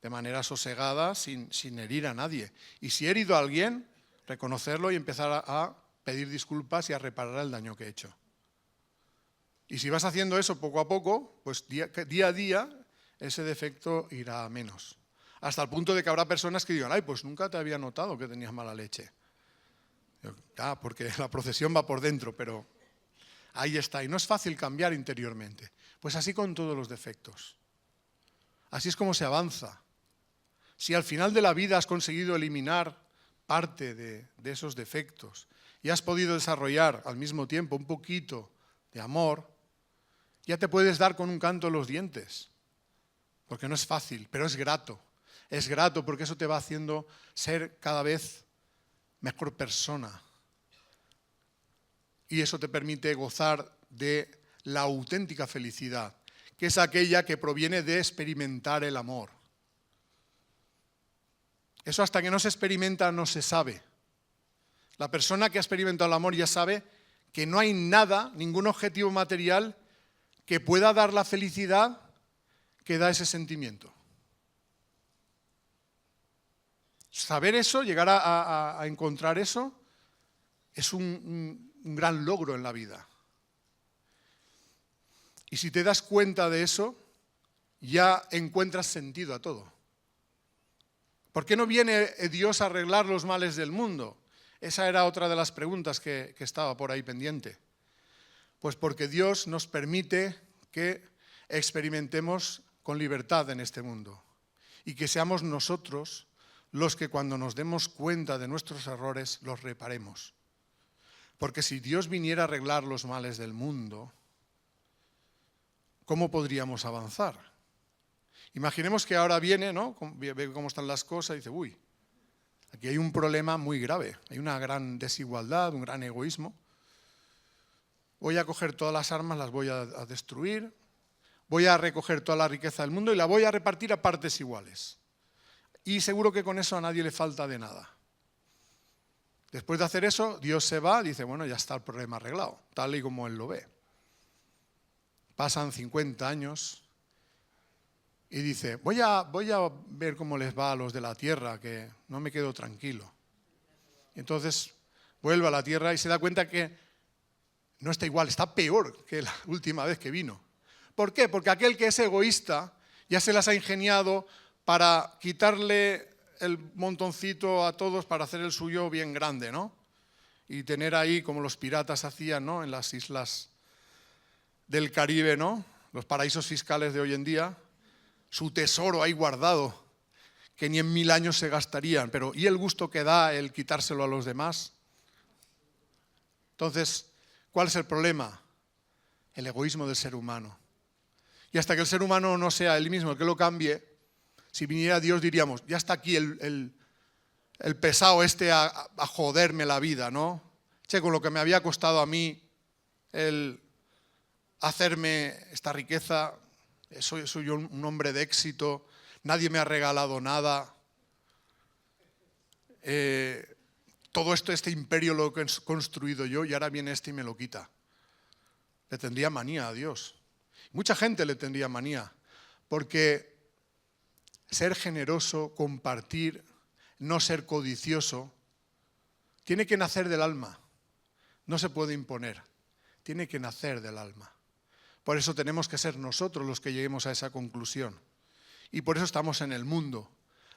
de manera sosegada, sin herir a nadie. Y si he herido a alguien, reconocerlo y empezar a pedir disculpas y a reparar el daño que he hecho. Y si vas haciendo eso poco a poco, pues día a día ese defecto irá a menos. Hasta el punto de que habrá personas que digan, ay, pues nunca te había notado que tenías mala leche. Porque la procesión va por dentro, pero ahí está. Y no es fácil cambiar interiormente. Pues así con todos los defectos. Así es como se avanza. Si al final de la vida has conseguido eliminar parte de esos defectos y has podido desarrollar al mismo tiempo un poquito de amor, ya te puedes dar con un canto los dientes. Porque no es fácil, pero es grato. Es grato porque eso te va haciendo ser cada vez mejor persona. Y eso te permite gozar de la auténtica felicidad, que es aquella que proviene de experimentar el amor. Eso hasta que no se experimenta no se sabe. La persona que ha experimentado el amor ya sabe que no hay nada, ningún objetivo material que pueda dar la felicidad que da ese sentimiento. Saber eso, llegar a encontrar eso, es un gran logro en la vida. Y si te das cuenta de eso, ya encuentras sentido a todo. ¿Por qué no viene Dios a arreglar los males del mundo? Esa era otra de las preguntas que estaba por ahí pendiente. Pues porque Dios nos permite que experimentemos con libertad en este mundo y que seamos nosotros los que cuando nos demos cuenta de nuestros errores los reparemos. Porque si Dios viniera a arreglar los males del mundo, ¿cómo podríamos avanzar? Imaginemos que ahora viene, ¿no? Ve cómo están las cosas y dice, uy, aquí hay un problema muy grave, hay una gran desigualdad, un gran egoísmo. Voy a coger todas las armas, las voy a destruir, voy a recoger toda la riqueza del mundo y la voy a repartir a partes iguales. Y seguro que con eso a nadie le falta de nada. Después de hacer eso, Dios se va, dice, bueno, ya está el problema arreglado, tal y como Él lo ve. Pasan 50 años y dice, voy a ver cómo les va a los de la tierra, que no me quedo tranquilo. Y entonces vuelve a la tierra y se da cuenta que no está igual, está peor que la última vez que vino. ¿Por qué? Porque aquel que es egoísta ya se las ha ingeniado para quitarle el montoncito a todos para hacer el suyo bien grande, ¿no? Y tener ahí, como los piratas hacían, ¿no? En las islas del Caribe, ¿no? Los paraísos fiscales de hoy en día, su tesoro ahí guardado, que ni en 1000 años se gastarían, pero ¿y el gusto que da el quitárselo a los demás? Entonces, ¿cuál es el problema? El egoísmo del ser humano. Y hasta que el ser humano no sea él mismo el que lo cambie, si viniera Dios diríamos, ya está aquí el pesado este a joderme la vida, ¿no? Che, con lo que me había costado a mí el hacerme esta riqueza, soy yo un hombre de éxito, nadie me ha regalado nada. Todo esto, este imperio lo he construido yo y ahora viene este y me lo quita. Le tendría manía a Dios. Mucha gente le tendría manía, porque ser generoso, compartir, no ser codicioso, tiene que nacer del alma. No se puede imponer, tiene que nacer del alma. Por eso tenemos que ser nosotros los que lleguemos a esa conclusión. Y por eso estamos en el mundo,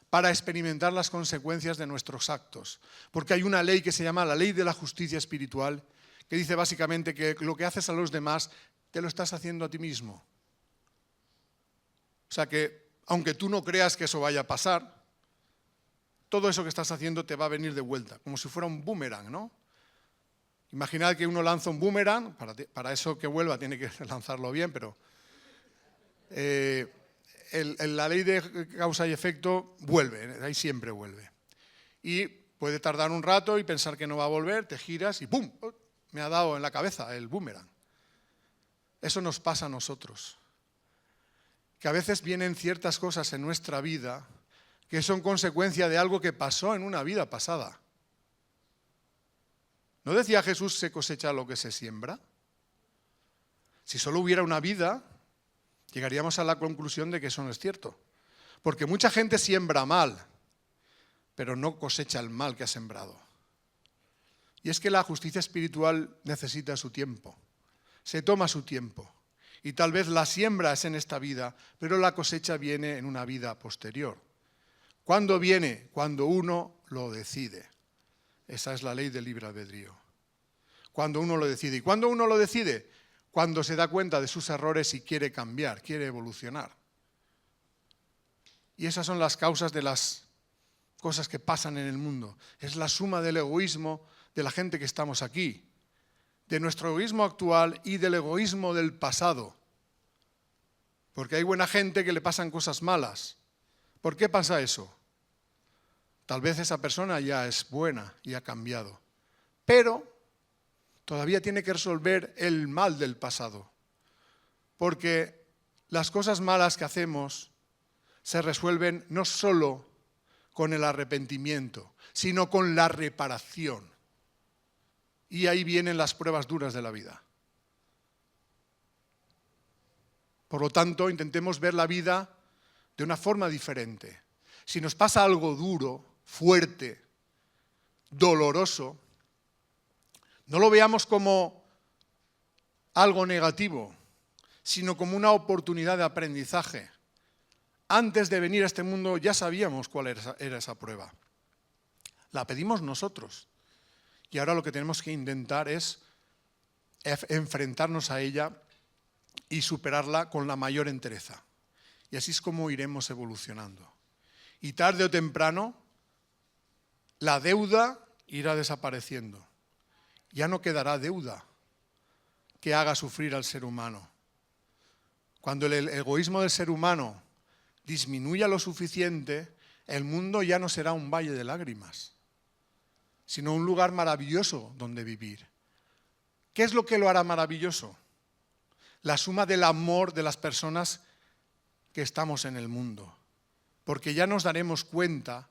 para experimentar las consecuencias de nuestros actos. Porque hay una ley que se llama la ley de la justicia espiritual, que dice básicamente que lo que haces a los demás, te lo estás haciendo a ti mismo. O sea que, aunque tú no creas que eso vaya a pasar, todo eso que estás haciendo te va a venir de vuelta, como si fuera un boomerang, ¿no? Imaginad que uno lanza un boomerang, para eso que vuelva tiene que lanzarlo bien, pero la ley de causa y efecto vuelve, ahí siempre vuelve. Y puede tardar un rato y pensar que no va a volver, te giras y ¡pum! Me ha dado en la cabeza el boomerang. Eso nos pasa a nosotros. Que a veces vienen ciertas cosas en nuestra vida que son consecuencia de algo que pasó en una vida pasada. ¿No decía Jesús se cosecha lo que se siembra? Si solo hubiera una vida, llegaríamos a la conclusión de que eso no es cierto. Porque mucha gente siembra mal, pero no cosecha el mal que ha sembrado. Y es que la justicia espiritual necesita su tiempo, se toma su tiempo. Y tal vez la siembra es en esta vida, pero la cosecha viene en una vida posterior. ¿Cuándo viene? Cuando uno lo decide. Esa es la ley del libre albedrío. Cuando uno lo decide. ¿Y cuándo uno lo decide? Cuando se da cuenta de sus errores y quiere cambiar, quiere evolucionar. Y esas son las causas de las cosas que pasan en el mundo. Es la suma del egoísmo de la gente que estamos aquí, de nuestro egoísmo actual y del egoísmo del pasado. Porque hay buena gente que le pasan cosas malas. ¿Por qué pasa eso? Tal vez esa persona ya es buena y ha cambiado, pero todavía tiene que resolver el mal del pasado. Porque las cosas malas que hacemos se resuelven no solo con el arrepentimiento, sino con la reparación. Y ahí vienen las pruebas duras de la vida. Por lo tanto, intentemos ver la vida de una forma diferente. Si nos pasa algo duro, fuerte, doloroso, no lo veamos como algo negativo, sino como una oportunidad de aprendizaje. Antes de venir a este mundo ya sabíamos cuál era esa prueba. La pedimos nosotros. Y ahora lo que tenemos que intentar es enfrentarnos a ella y superarla con la mayor entereza. Y así es como iremos evolucionando. Y tarde o temprano, la deuda irá desapareciendo. Ya no quedará deuda que haga sufrir al ser humano. Cuando el egoísmo del ser humano disminuya lo suficiente, el mundo ya no será un valle de lágrimas, sino un lugar maravilloso donde vivir. ¿Qué es lo que lo hará maravilloso? La suma del amor de las personas que estamos en el mundo. Porque ya nos daremos cuenta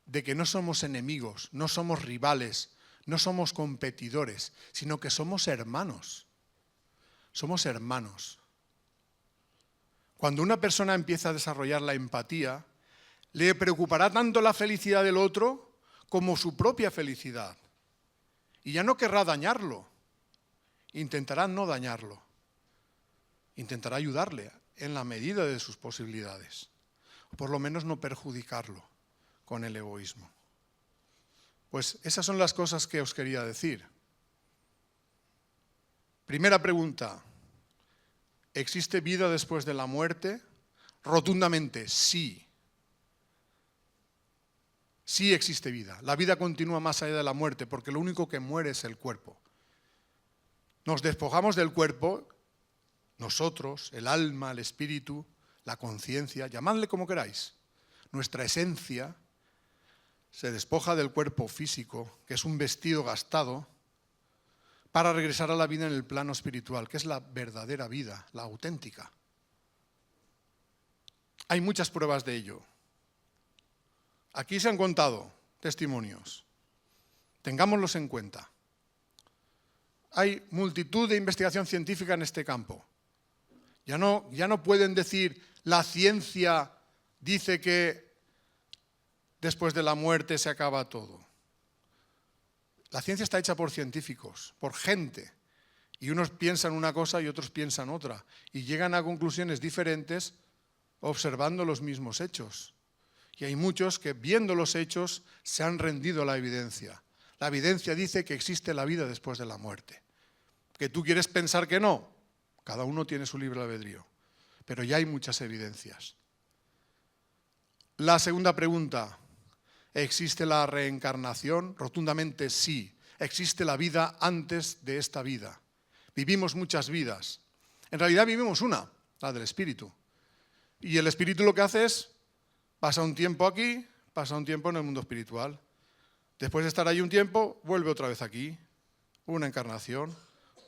de que no somos enemigos, no somos rivales, no somos competidores, sino que somos hermanos. Somos hermanos. Cuando una persona empieza a desarrollar la empatía, le preocupará tanto la felicidad del otro como su propia felicidad. Y ya no querrá dañarlo. Intentará no dañarlo. Intentará ayudarle en la medida de sus posibilidades. O por lo menos no perjudicarlo con el egoísmo. Pues esas son las cosas que os quería decir. Primera pregunta. ¿Existe vida después de la muerte? Rotundamente, sí. Sí existe vida. La vida continúa más allá de la muerte, porque lo único que muere es el cuerpo. Nos despojamos del cuerpo, nosotros, el alma, el espíritu, la conciencia, llamadle como queráis. Nuestra esencia se despoja del cuerpo físico, que es un vestido gastado, para regresar a la vida en el plano espiritual, que es la verdadera vida, la auténtica. Hay muchas pruebas de ello. Aquí se han contado testimonios. Tengámoslos en cuenta. Hay multitud de investigación científica en este campo. Ya no pueden decir, la ciencia dice que después de la muerte se acaba todo. La ciencia está hecha por científicos, por gente. Y unos piensan una cosa y otros piensan otra. Y llegan a conclusiones diferentes observando los mismos hechos. Y hay muchos que, viendo los hechos, se han rendido a la evidencia. La evidencia dice que existe la vida después de la muerte. ¿Que tú quieres pensar que no? Cada uno tiene su libre albedrío. Pero ya hay muchas evidencias. La segunda pregunta. ¿Existe la reencarnación? Rotundamente sí. Existe la vida antes de esta vida. Vivimos muchas vidas. En realidad vivimos una, la del espíritu. Y el espíritu lo que hace es, pasa un tiempo aquí, pasa un tiempo en el mundo espiritual. Después de estar ahí un tiempo, vuelve otra vez aquí. Una encarnación.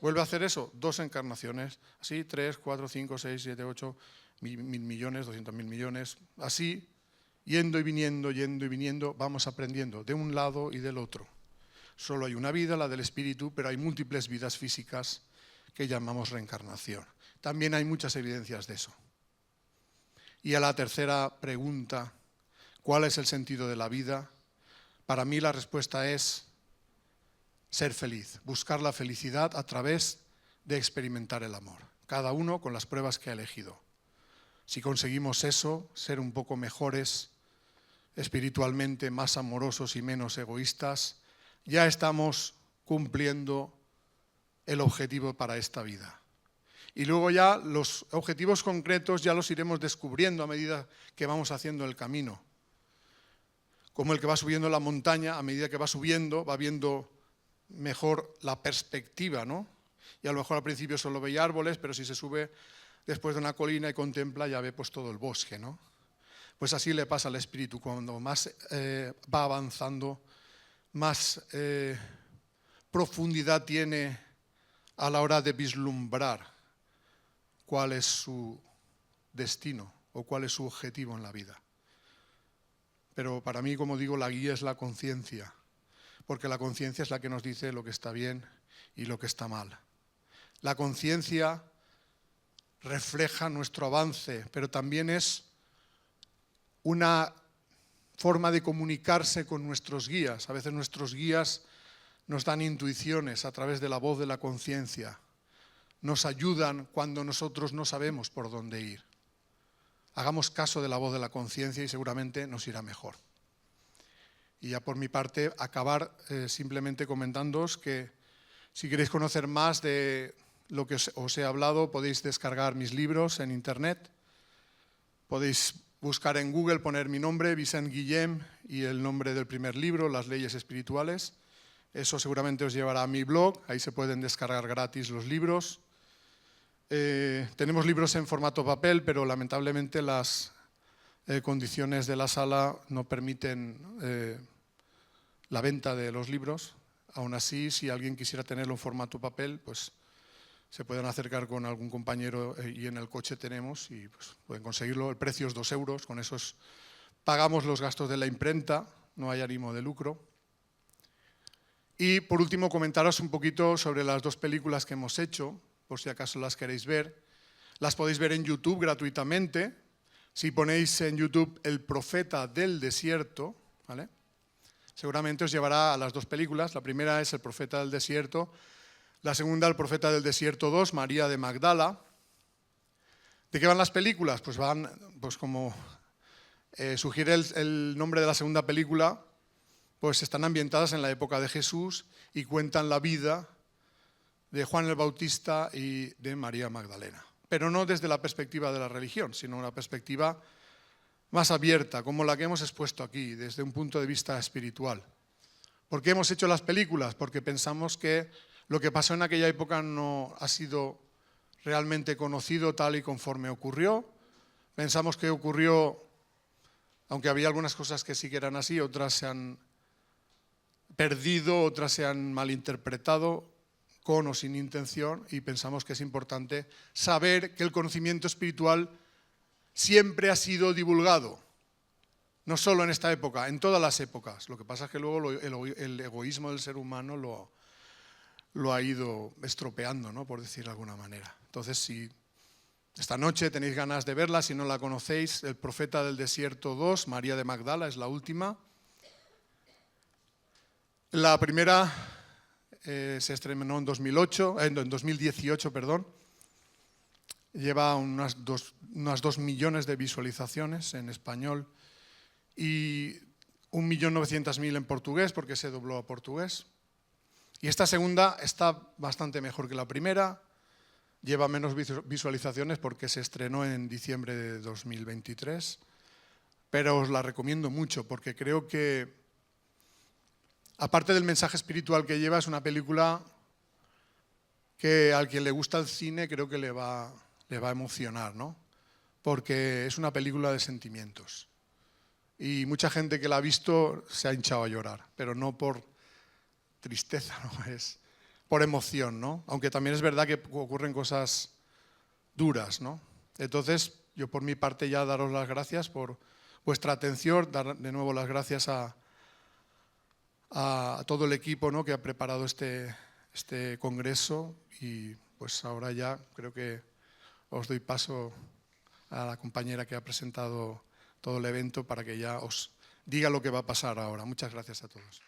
Vuelve a hacer eso, 2 encarnaciones. Así, 3, 4, 5, 6, 7, 8, 1.000 millones, 200.000 millones. Así, yendo y viniendo, vamos aprendiendo de un lado y del otro. Solo hay una vida, la del espíritu, pero hay múltiples vidas físicas que llamamos reencarnación. También hay muchas evidencias de eso. Y a la tercera pregunta, ¿cuál es el sentido de la vida? Para mí la respuesta es ser feliz, buscar la felicidad a través de experimentar el amor, cada uno con las pruebas que ha elegido. Si conseguimos eso, ser un poco mejores espiritualmente, más amorosos y menos egoístas, ya estamos cumpliendo el objetivo para esta vida. Y luego ya los objetivos concretos ya los iremos descubriendo a medida que vamos haciendo el camino. Como el que va subiendo la montaña, a medida que va subiendo, va viendo mejor la perspectiva, ¿no? Y a lo mejor al principio solo veía árboles, pero si se sube después de una colina y contempla, ya ve pues todo el bosque, ¿no? Pues así le pasa al espíritu, cuando más va avanzando, más profundidad tiene a la hora de vislumbrar cuál es su destino o cuál es su objetivo en la vida. Pero para mí, como digo, la guía es la conciencia, porque la conciencia es la que nos dice lo que está bien y lo que está mal. La conciencia refleja nuestro avance, pero también es una forma de comunicarse con nuestros guías. A veces nuestros guías nos dan intuiciones a través de la voz de la conciencia. Nos ayudan cuando nosotros no sabemos por dónde ir. Hagamos caso de la voz de la conciencia y seguramente nos irá mejor. Y ya por mi parte, acabar simplemente comentándoos que si queréis conocer más de lo que os he hablado, podéis descargar mis libros en internet. Podéis buscar en Google, poner mi nombre, Vicent Guillem, y el nombre del primer libro, Las leyes espirituales. Eso seguramente os llevará a mi blog, ahí se pueden descargar gratis los libros. Tenemos libros en formato papel, pero lamentablemente las condiciones de la sala no permiten la venta de los libros. Aún así, si alguien quisiera tenerlo en formato papel, pues se pueden acercar con algún compañero y en el coche tenemos y pues, pueden conseguirlo. El precio es 2 euros, con eso pagamos los gastos de la imprenta no hay ánimo de lucro. Y por último, comentaros un poquito sobre las dos películas que hemos hecho, por si acaso las queréis ver. Las podéis ver en YouTube gratuitamente. Si ponéis en YouTube El profeta del desierto, ¿vale?, seguramente os llevará a las dos películas. La primera es El profeta del desierto, la segunda El profeta del desierto 2, María de Magdala. ¿De qué van las películas? Pues van, pues como sugiere el nombre de la segunda película, pues están ambientadas en la época de Jesús y cuentan la vida de Juan el Bautista y de María Magdalena. Pero no desde la perspectiva de la religión, sino una perspectiva más abierta, como la que hemos expuesto aquí, desde un punto de vista espiritual. ¿Por qué hemos hecho las películas? Porque pensamos que lo que pasó en aquella época no ha sido realmente conocido tal y conforme ocurrió. Pensamos que ocurrió, aunque había algunas cosas que sí que eran así, otras se han perdido, otras se han malinterpretado, con o sin intención, y pensamos que es importante saber que el conocimiento espiritual siempre ha sido divulgado, no solo en esta época, en todas las épocas. Lo que pasa es que luego el egoísmo del ser humano lo ha ido estropeando, ¿no?, por decir de alguna manera. Entonces, si esta noche tenéis ganas de verla, si no la conocéis, El profeta del desierto 2, María de Magdala, es la última. La primera se estrenó en 2018, perdón. Lleva unas 2 millones de visualizaciones en español y 1.900.000 en portugués, porque se dobló a portugués. Y esta segunda está bastante mejor que la primera, lleva menos visualizaciones porque se estrenó en diciembre de 2023, pero os la recomiendo mucho porque creo que, aparte del mensaje espiritual que lleva, es una película que al quien le gusta el cine creo que le va a emocionar, ¿no?, porque es una película de sentimientos. Y mucha gente que la ha visto se ha hinchado a llorar, pero no por tristeza, ¿no?, es por emoción, ¿no?, aunque también es verdad que ocurren cosas duras, ¿no? Entonces, yo por mi parte ya daros las gracias por vuestra atención, dar de nuevo las gracias a todo el equipo, ¿no?, que ha preparado este congreso, y pues ahora ya creo que os doy paso a la compañera que ha presentado todo el evento para que ya os diga lo que va a pasar ahora. Muchas gracias a todos.